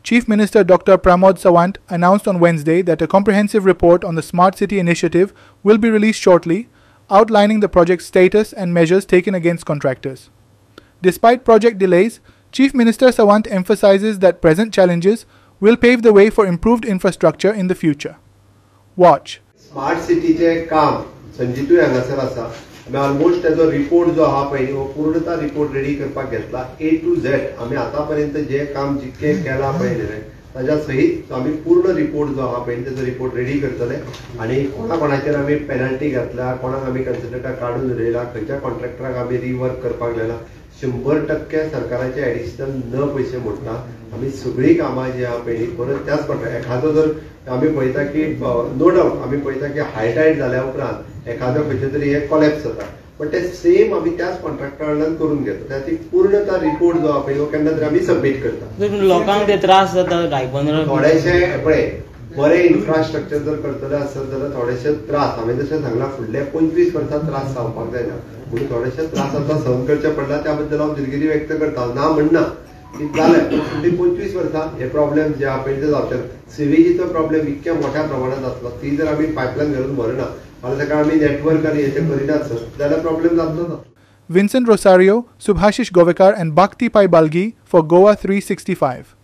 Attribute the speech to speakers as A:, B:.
A: Chief Minister Dr. Pramod Sawant announced on Wednesday that a comprehensive report on the Smart City initiative will be released shortly, outlining the project's status and measures taken against contractors. Despite project delays, Chief Minister Sawant emphasizes that present challenges will pave the way for improved infrastructure in the future. Watch.
B: Smart City चे काम संजीतू हांगासर आसा. आमी almost ताजो report जो आहा पळय हो पूर्णता रिपोर्ट रेडी करपाक घेतला A to Z. आमी आतापर्यंत जे काम जितके केला पळय ताज्या सहित आमी पूर्ण रिपोर्ट जो आहा पळय ताजो रिपोर्ट रेडी करतले आनी कोणाकोणाचेर आमी पेनल्टी घातल्या, कोणाक आमी कन्सिडरटा काढून उडयला, खंयच्या कॉन्ट्रॅक्टराक आमी रिवर्क करपाक लायला. 100% सरकाराचे एडिशनल न पैसे मोडटा. आमी सगळी कामां जी आहा पळय परत त्याच कॉन्ट्रॅक्ट एखादो जर आमी पळयता की नो डाउट आमी पळयता की हायटायड जाल्या उपरांत एखादो खंयचे तरी एक कॉलॅप्स जाता, पण ते सेम आमी त्याच कॉन्ट्रॅक्टरांकडल्यान करून घेता. त्याची पूर्णता रिपोर्ट जो आहा पळय केन्ना तरी आमी सबमीट करता.
C: लोकांक ते त्रास जाता
B: थोडेशे पळय बरे इन्फ्रास्ट्रक्चर जर करतले आसत जाल्यार थोडेशे त्रास हांवें जशें सांगला फुडले 25 वर्सां त्रास जावपाक जायना, म्हणून थोडेशे त्रास आतां सहन करचे पडला. त्या बद्दल हांव दिलगिरी व्यक्त करता. ना म्हणना की जालें फुडलीं 25 वर्सां हे प्रॉब्लेम जे आहा पळय ते जावचे. सिवेजीचो प्रॉब्लेम इतक्या मोठ्या प्रमाणात आसलो, ती जर आमी पायपलायन घालून भरना फाल्यां ताका आमी नेटवर्क आनी हेचे करिनात जाल्यार प्रॉब्लेम जातलो.
A: Vincent Rosario, Subhashish Govekar and Bhakti Pai Balgi for Goa 365.